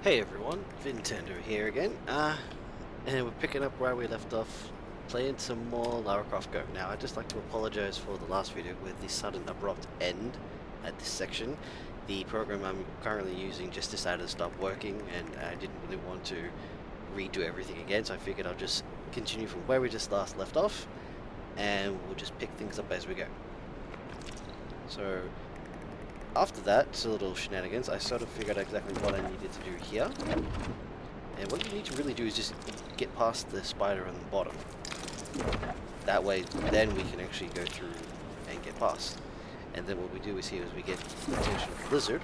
Hey everyone, Nintendo here again, and we're picking up where we left off, playing some more Lara Croft Go. Now, I'd just like to apologize for the last video with the sudden abrupt end at this section. The program I'm currently using just decided to stop working, and I didn't really want to redo everything again, so I figured I'll just continue from where we just last left off, and we'll just pick things up as we go. So, after that little shenanigans, I sort of figured out exactly what I needed to do here. And what you need to really do is just get past the spider on the bottom. That way, then we can actually go through and get past. And then what we do is here is we get the attention of the lizard.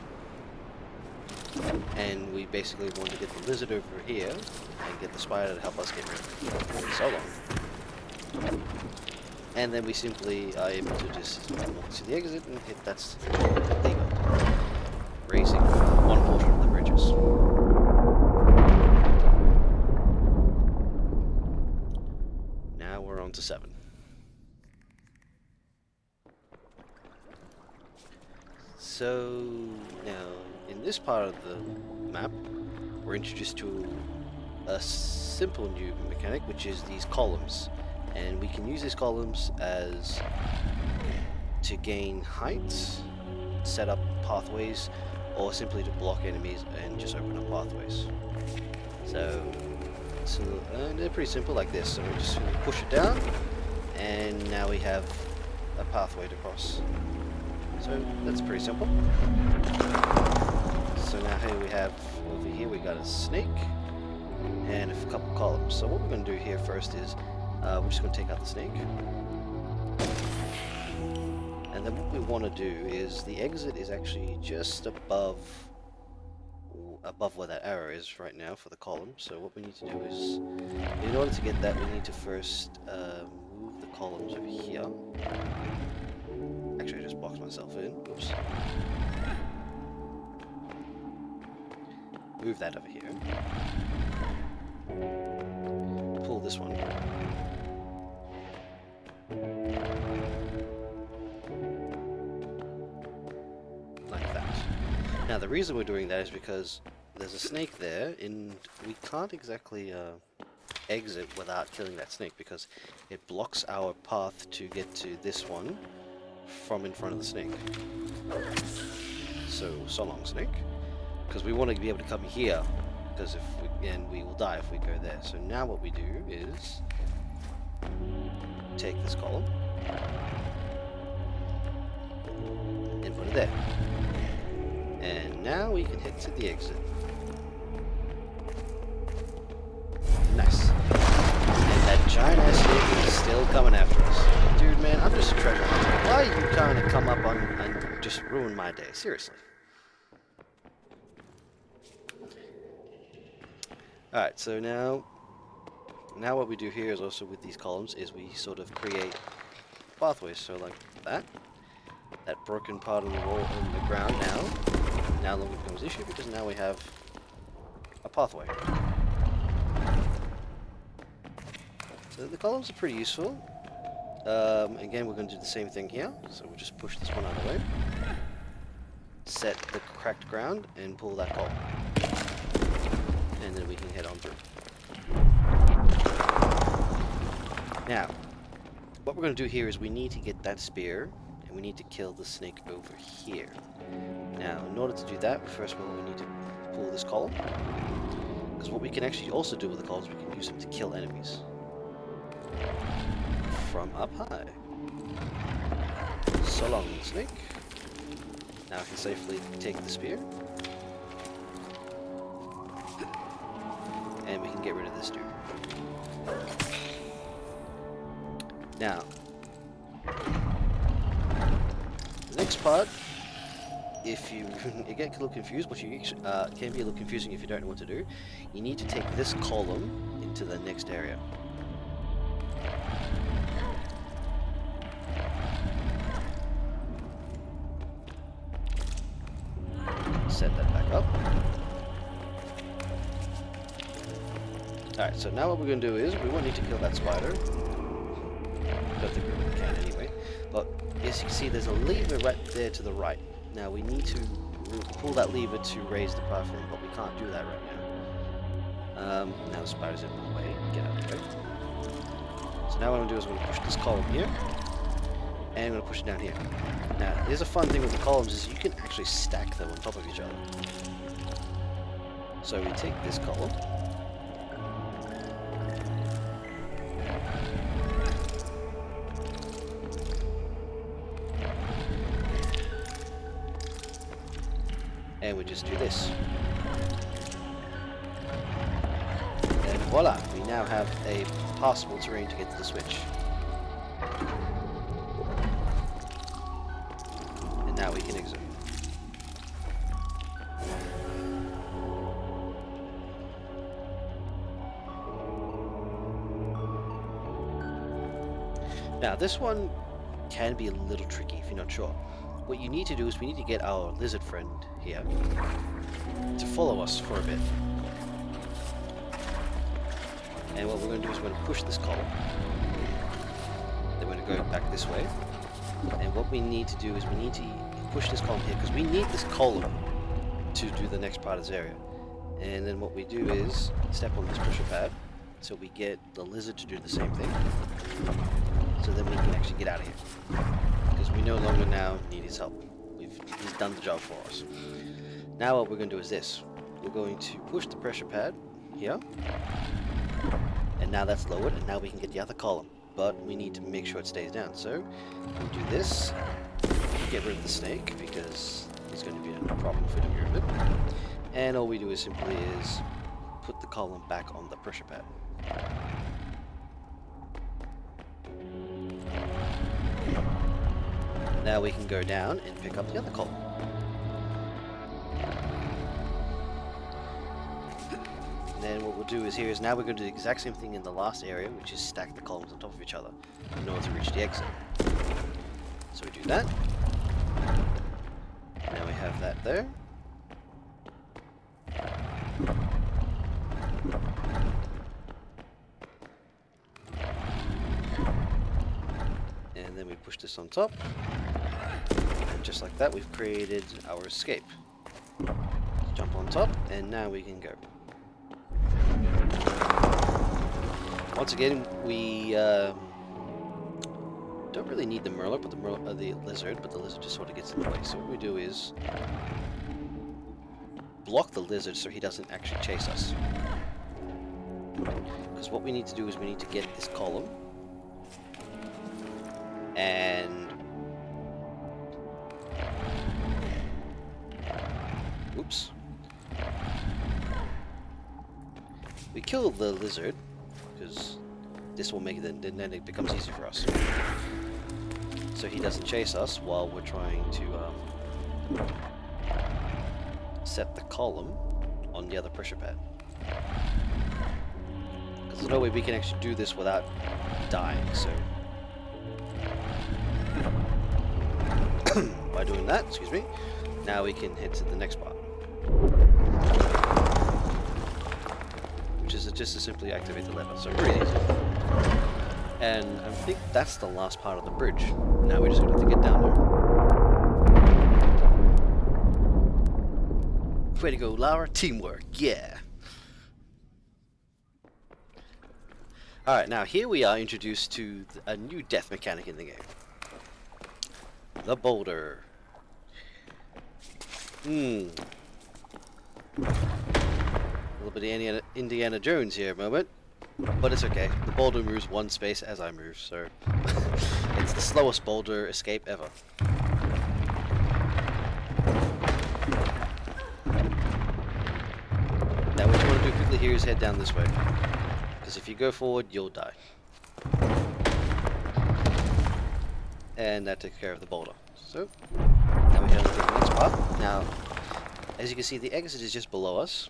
And we basically want to get the lizard over here and get the spider to help us get rid of it. So long. And then we simply are able to just walk to the exit and hit that lever, raising one portion of the bridges. Now we're on to 7. So now in this part of the map, we're introduced to a simple new mechanic, which is these columns. And we can use these columns as to gain height, set up pathways, or simply to block enemies and just open up pathways. So they're pretty simple like this. So we just push it down, and now we have a pathway to cross. So that's pretty simple. So now here we have, over here we got a snake and a couple columns. So what we're going to do here first is we're just going to take out the snake. And then what we want to do is the exit is actually just above where that arrow is right now for the column. So what we need to do is, in order to get that, we need to first move the columns over here. Actually, I just boxed myself in. Oops. Move that over here. Pull this one. Like that. Now the reason we're doing that is because there's a snake there, and we can't exactly exit without killing that snake because it blocks our path to get to this one from in front of the snake. So long, snake. Because we want to be able to come here, because we will die if we go there. So now what we do is take this column and put it there. And now we can head to the exit. Nice. And that giant ass snake is still coming after us. Dude, man, I'm just a treasure hunter. Why are you trying to come up on and just ruin my day? Seriously. Alright, so now what we do here is also with these columns is we sort of create pathways. So like that broken part of the wall in the ground now no longer becomes an issue because now we have a pathway. So the columns are pretty useful. Again, we're going to do the same thing here. So we'll just push this one out of the way, set the cracked ground, and pull that column. And then we can head on through. Now, what we're going to do here is we need to get that spear, and we need to kill the snake over here. Now, in order to do that, first of all, we need to pull this column. Because what we can actually also do with the columns, we can use them to kill enemies. From up high. So long, snake. Now I can safely take the spear. And we can get rid of this dude. Now, the next part, if you it get a little confused, but you can be a little confusing if you don't know what to do. You need to take this column into the next area. Set that back up. Alright, so now what we're going to do is, we won't need to kill that spider. Don't think we really can anyway. But as you can see, there's a lever right there to the right. Now we need to we'll pull that lever to raise the platform, but we can't do that right now. Now the spider's in the way. Get out of the way. So now what I'm going to do is I'm going to push this column here, and I'm going to push it down here. Now, here's a fun thing with the columns is you can actually stack them on top of each other. So we take this column, and we just do this. And voila, we now have a passable terrain to get to the switch. And now we can exit. Now this one can be a little tricky if you're not sure. What you need to do is we need to get our lizard friend here to follow us for a bit. And what we're going to do is we're going to push this column. Then we're going to go back this way. And what we need to do is we need to push this column here because we need this column to do the next part of this area. And then what we do is step on this pusher pad so we get the lizard to do the same thing. So then we can actually get out of here. Because we no longer now need his help. He's done the job for us. Now what we're going to do is this. We're going to push the pressure pad here. And now that's lowered, and now we can get the other column. But we need to make sure it stays down. So we'll do this. Get rid of the snake, because it's going to be a problem if we don't get rid of it. And all we do is simply put the column back on the pressure pad. Now we can go down and pick up the other column. And then what we'll do is now we're going to do the exact same thing in the last area, which is stack the columns on top of each other in order to reach the exit. So we do that. Now we have that there. And then we push this on top. And just like that, we've created our escape. Let's jump on top, and now we can go. Once again, we don't really need the Murloc, but the lizard, but the lizard just sort of gets in the way. So what we do is block the lizard so he doesn't actually chase us. Because what we need to do is we need to get this column and oops. We kill the lizard because this will make it, then it becomes easy for us. So he doesn't chase us while we're trying to set the column on the other pressure pad. Because there's no way we can actually do this without dying, so by doing that, excuse me, now we can head to the next part. Which is just to simply activate the lever, so really easy. And I think that's the last part of the bridge. Now we're just going to have to get down there. Way to go, Lara. Teamwork, yeah. Alright, now here we are introduced to a new death mechanic in the game. The boulder. A little bit of Indiana Jones here a moment. But it's okay. The boulder moves one space as I move, so it's the slowest boulder escape ever. Now what you want to do quickly here is head down this way. Because if you go forward, you'll die. And that takes care of the boulder. So, now we head on to the next part. Now, as you can see, the exit is just below us.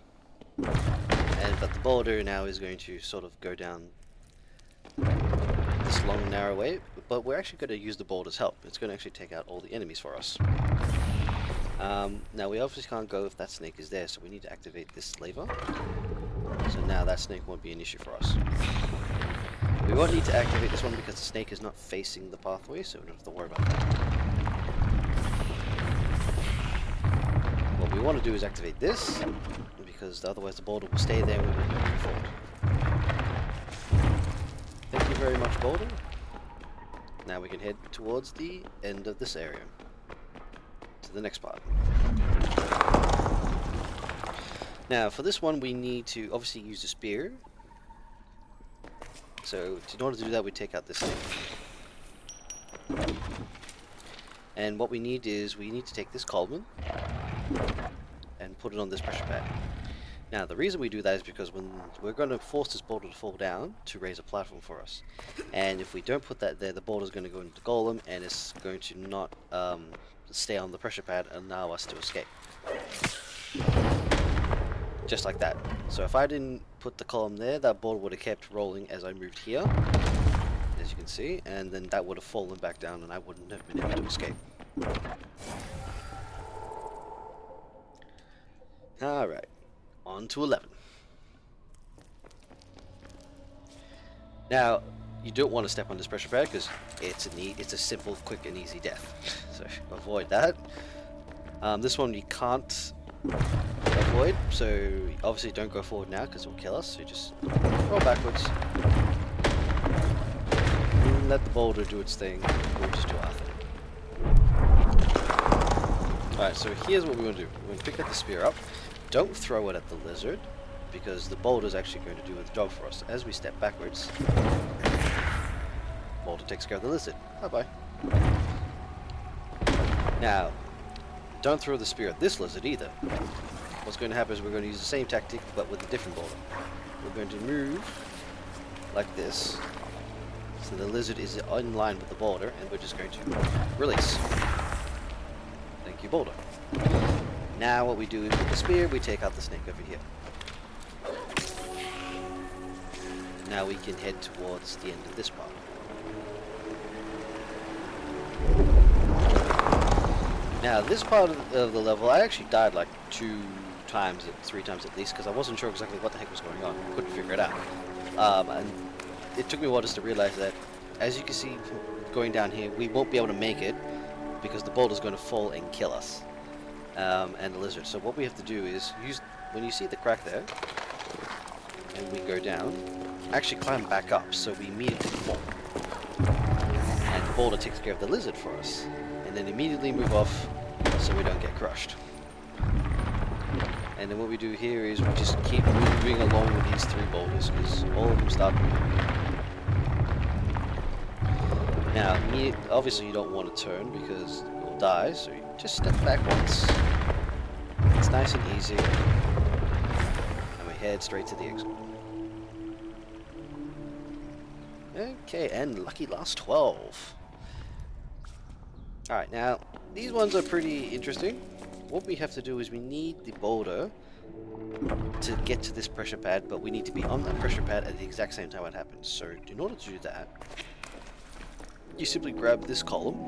But the boulder now is going to sort of go down this long, narrow way. But we're actually going to use the boulder's help. It's going to actually take out all the enemies for us. Now, we obviously can't go if that snake is there, so we need to activate this lever. So now that snake won't be an issue for us. We won't need to activate this one because the snake is not facing the pathway, so we don't have to worry about that. we want to do is activate this, because otherwise the boulder will stay there when we move forward. Thank you very much, boulder. Now we can head towards the end of this area, to the next part. Now for this one we need to obviously use the spear. So in order to do that we take out this thing. And what we need is, we need to take this cauldron and put it on this pressure pad. Now the reason we do that is because when we're going to force this boulder to fall down to raise a platform for us. And if we don't put that there, the boulder is going to go into the golem and it's going to not stay on the pressure pad and allow us to escape. Just like that. So if I didn't put the column there, that boulder would have kept rolling as I moved here, as you can see, and then that would have fallen back down and I wouldn't have been able to escape. Alright, on to 11. Now, you don't want to step on this pressure pad because it's a simple, quick and easy death. So avoid that. This one you can't avoid, so obviously don't go forward now because it will kill us, so just roll backwards. Let the boulder do its thing, we'll just do our thing. Alright, so here's what we're going to do. We're going to pick up the spear up. Don't throw it at the lizard, because the boulder is actually going to do the job for us. As we step backwards, boulder takes care of the lizard. Bye-bye. Now, don't throw the spear at this lizard either. What's going to happen is we're going to use the same tactic, but with a different boulder. We're going to move like this. So the lizard is in line with the boulder, and we're just going to release. Thank you, boulder. Now what we do is with the spear, we take out the snake over here. Now we can head towards the end of this part. Now this part of the level, I actually died like 3 times at least, because I wasn't sure exactly what the heck was going on. Couldn't figure it out. And it took me a while just to realize that, as you can see going down here, we won't be able to make it because the boulder's going to fall and kill us, and the lizard. So what we have to do is when you see the crack there and we go down, actually climb back up so we immediately fall, and the boulder takes care of the lizard for us, and then immediately move off so we don't get crushed. And then what we do here is we just keep moving along with these 3 boulders because all of them start moving. Now, obviously you don't want to turn because you'll die, so you just step back once. It's nice and easy. And we head straight to the exit. Okay, and lucky last 12. Alright, now, these ones are pretty interesting. What we have to do is we need the boulder to get to this pressure pad, but we need to be on that pressure pad at the exact same time it happens. So in order to do that, you simply grab this column,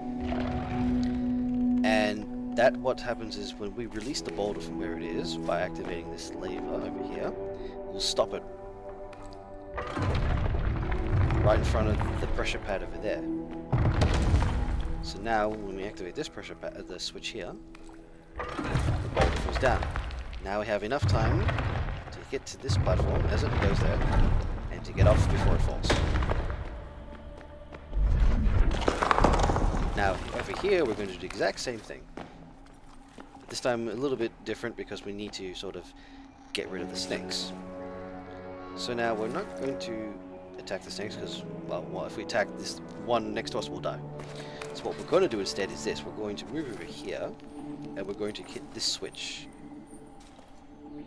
and what happens is when we release the boulder from where it is by activating this lever over here, we'll stop it right in front of the pressure pad over there. So now when we activate this pressure pad, the switch here, the boulder falls down. Now we have enough time to get to this platform as it goes there, and to get off before it falls. Now over here we're going to do the exact same thing. But this time a little bit different because we need to sort of get rid of the snakes. So now we're not going to attack the snakes because, well, if we attack this one next to us, we'll die. So what we're going to do instead is this. We're going to move over here, and we're going to hit this switch.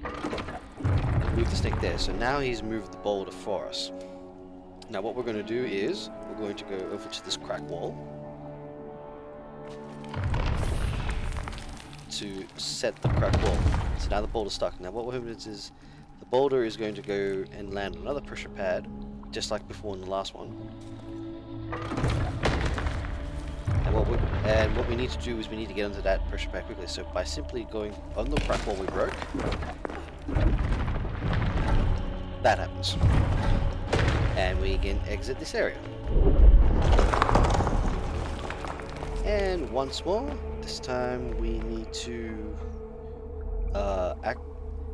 And move the snake there. So now he's moved the boulder for us. Now what we're going to do is, we're going to go over to this crack wall to set the crack wall. So now the boulder's stuck. Now what happens is, the boulder is going to go and land on another pressure pad, just like before in the last one. And what we need to do is we need to get onto that pressure pad quickly. So by simply going on the crack wall we broke, that happens. And we can exit this area. And once more, this time we need to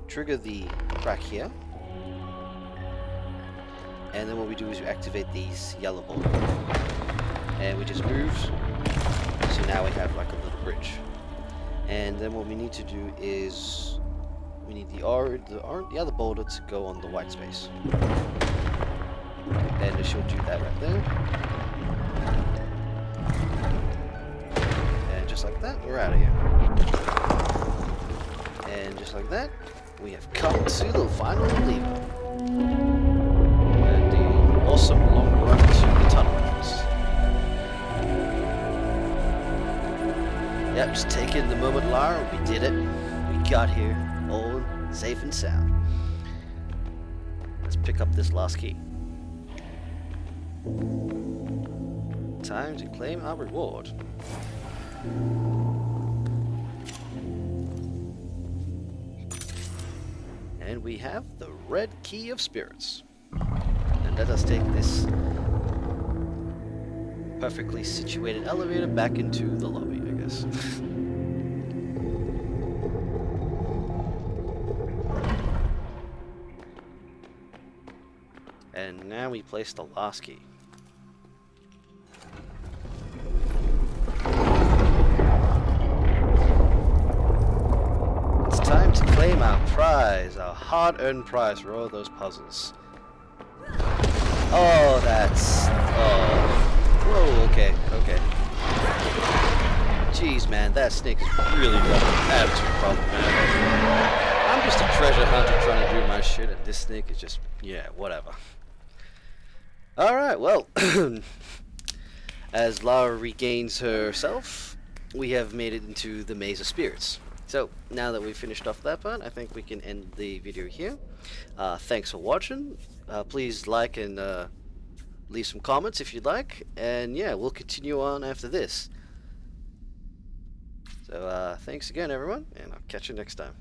trigger the crack here, and then what we do is we activate these yellow bolts, and we just move. So now we have like a little bridge, and then what we need to do is we need the other boulder to go on the white space, and it should do that right there. And just like that, we're out of here. And just like that, we have come to the final lever. And the awesome long run to the tunnel entrance. Yep, just take in the moment, Lara. We did it. We got here, all safe and sound. Let's pick up this last key. Time to claim our reward. And we have the red key of spirits. And let us take this perfectly situated elevator back into the lobby, I guess. And now we place the last key. It's time to claim our prize, our hard-earned prize for all those puzzles. Oh, that's... oh. Whoa, okay. Jeez, man, that snake is really got an attitude problem, man. I'm just a treasure hunter trying to do my shit, and this snake is just... yeah, whatever. Alright, well... as Lara regains herself, we have made it into the Maze of Spirits. So, now that we've finished off that part, I think we can end the video here. Thanks for watching. Please like and leave some comments if you'd like. And yeah, we'll continue on after this. So, thanks again, everyone, and I'll catch you next time.